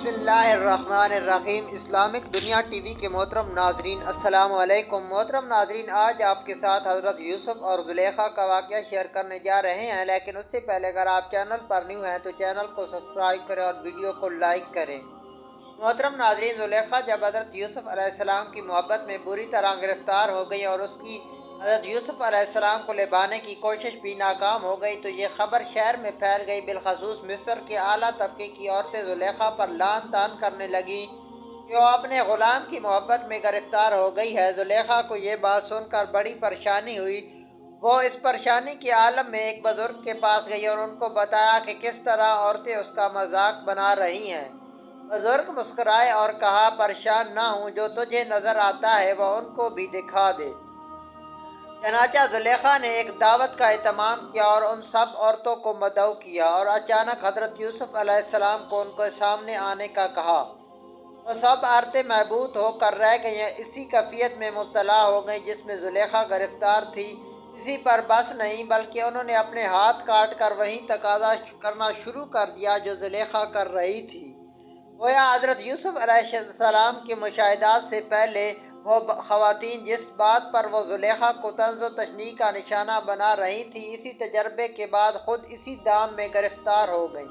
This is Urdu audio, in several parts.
بسم اللہ الرحمن الرحیم۔ اسلامک دنیا ٹی وی کے محترم ناظرین السلام علیکم۔ محترم ناظرین، آج آپ کے ساتھ حضرت یوسف اور زلیخا کا واقعہ شیئر کرنے جا رہے ہیں، لیکن اس سے پہلے اگر آپ چینل پر نیو ہیں تو چینل کو سبسکرائب کریں اور ویڈیو کو لائک کریں۔ محترم ناظرین، زلیخا جب حضرت یوسف علیہ السلام کی محبت میں بری طرح گرفتار ہو گئی اور اس کی حضرت یوسف علیہ السلام کو لبھانے کی کوشش بھی ناکام ہو گئی تو یہ خبر شہر میں پھیل گئی۔ بالخصوص مصر کے اعلیٰ طبقے کی عورتیں زلیخا پر لعن طعن کرنے لگیں کہ وہ اپنے غلام کی محبت میں گرفتار ہو گئی ہے۔ زلیخا کو یہ بات سن کر بڑی پریشانی ہوئی۔ وہ اس پریشانی کے عالم میں ایک بزرگ کے پاس گئی اور ان کو بتایا کہ کس طرح عورتیں اس کا مذاق بنا رہی ہیں۔ بزرگ مسکرائے اور کہا، پریشان نہ ہوں، جو تجھے نظر آتا ہے وہ ان کو بھی دکھا دے۔ چنانچہ زلیخا نے ایک دعوت کا اہتمام کیا اور ان سب عورتوں کو مدعو کیا اور اچانک حضرت یوسف علیہ السلام کو ان کے سامنے آنے کا کہا۔ وہ سب عورتیں محبوط ہو کر رہ گئیں، اسی کیفیت میں مبتلا ہو گئیں جس میں زلیخا گرفتار تھی۔ اسی پر بس نہیں بلکہ انہوں نے اپنے ہاتھ کاٹ کر وہی تقاضا کرنا شروع کر دیا جو زلیخا کر رہی تھی۔ گویا حضرت یوسف علیہ السلام کے مشاہدات سے پہلے وہ خواتین جس بات پر وہ زلیخا کو طنز و تشنیع کا نشانہ بنا رہی تھیں، اسی تجربے کے بعد خود اسی دام میں گرفتار ہو گئیں۔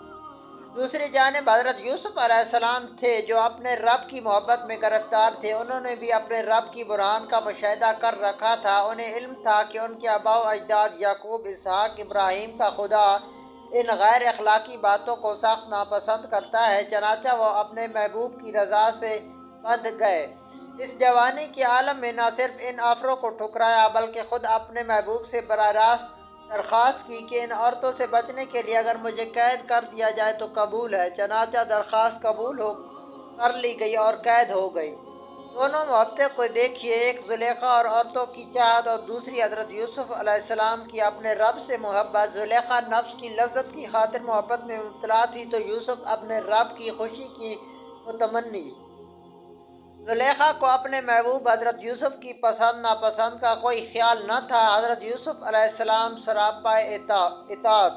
دوسری جانب حضرت یوسف علیہ السلام تھے جو اپنے رب کی محبت میں گرفتار تھے۔ انہوں نے بھی اپنے رب کی برہان کا مشاہدہ کر رکھا تھا۔ انہیں علم تھا کہ ان کے آباء و اجداد یعقوب، اسحاق، ابراہیم کا خدا ان غیر اخلاقی باتوں کو سخت ناپسند کرتا ہے۔ چنانچہ وہ اپنے محبوب کی رضا سے بندھ گئے۔ اس جوانی کے عالم میں نہ صرف ان آفروں کو ٹھکرایا بلکہ خود اپنے محبوب سے براہ راست درخواست کی کہ ان عورتوں سے بچنے کے لیے اگر مجھے قید کر دیا جائے تو قبول ہے۔ چنانچہ درخواست قبول کر لی گئی اور قید ہو گئی۔ دونوں محبتیں کو دیکھیے، ایک زلیخا اور عورتوں کی چاہت اور دوسری حضرت یوسف علیہ السلام کی اپنے رب سے محبت۔ زلیخا نفس کی لذت کی خاطر محبت میں مبتلا تھی تو یوسف اپنے رب کی خوشی کی متمنی۔ زلیخا کو اپنے محبوب حضرت یوسف کی پسند ناپسند کا کوئی خیال نہ تھا۔ حضرت یوسف علیہ السلام سراپا اطاعت،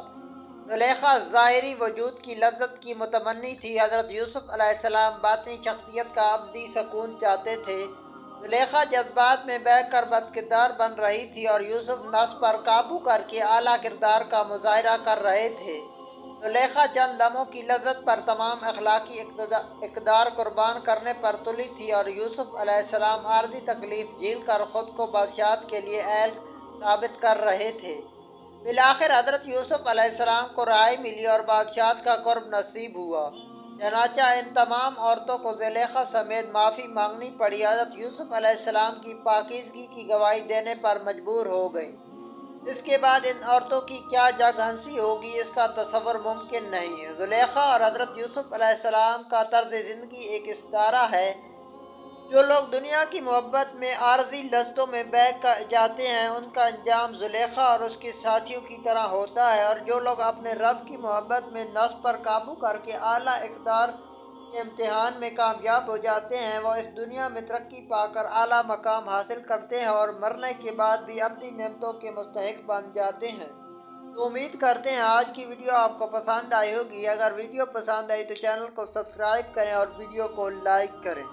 زلیخا ظاہری وجود کی لذت کی متمنی تھی۔ حضرت یوسف علیہ السلام باطنی شخصیت کا ابدی سکون چاہتے تھے۔ زلیخا جذبات میں بہہ کر بد کردار بن رہی تھی اور یوسف نفس پر قابو کر کے اعلیٰ کردار کا مظاہرہ کر رہے تھے۔ زلیخا چند لمحوں کی لذت پر تمام اخلاقی اقدار قربان کرنے پر تلی تھی اور یوسف علیہ السلام عارضی تکلیف جھیل کر خود کو بادشاہت کے لیے اہل ثابت کر رہے تھے۔ بالآخر حضرت یوسف علیہ السلام کو رہائی ملی اور بادشاہت کا قرب نصیب ہوا۔ چنانچہ ان تمام عورتوں کو زلیخا سمیت معافی مانگنی پڑی۔ حضرت یوسف علیہ السلام کی پاکیزگی کی گواہی دینے پر مجبور ہو گئیں۔ اس کے بعد ان عورتوں کی کیا جگ ہنسی ہوگی اس کا تصور ممکن نہیں ہے۔ زلیخا اور حضرت یوسف علیہ السلام کا طرز زندگی ایک استعارہ ہے۔ جو لوگ دنیا کی محبت میں عارضی لذتوں میں بہہ جاتے ہیں ان کا انجام زلیخا اور اس کے ساتھیوں کی طرح ہوتا ہے، اور جو لوگ اپنے رب کی محبت میں نفس پر قابو کر کے اعلیٰ اقدار کے امتحان میں کامیاب ہو جاتے ہیں، وہ اس دنیا میں ترقی پا کر اعلیٰ مقام حاصل کرتے ہیں اور مرنے کے بعد بھی ابدی نعمتوں کے مستحق بن جاتے ہیں۔ تو امید کرتے ہیں آج کی ویڈیو آپ کو پسند آئی ہوگی۔ اگر ویڈیو پسند آئی تو چینل کو سبسکرائب کریں اور ویڈیو کو لائک کریں۔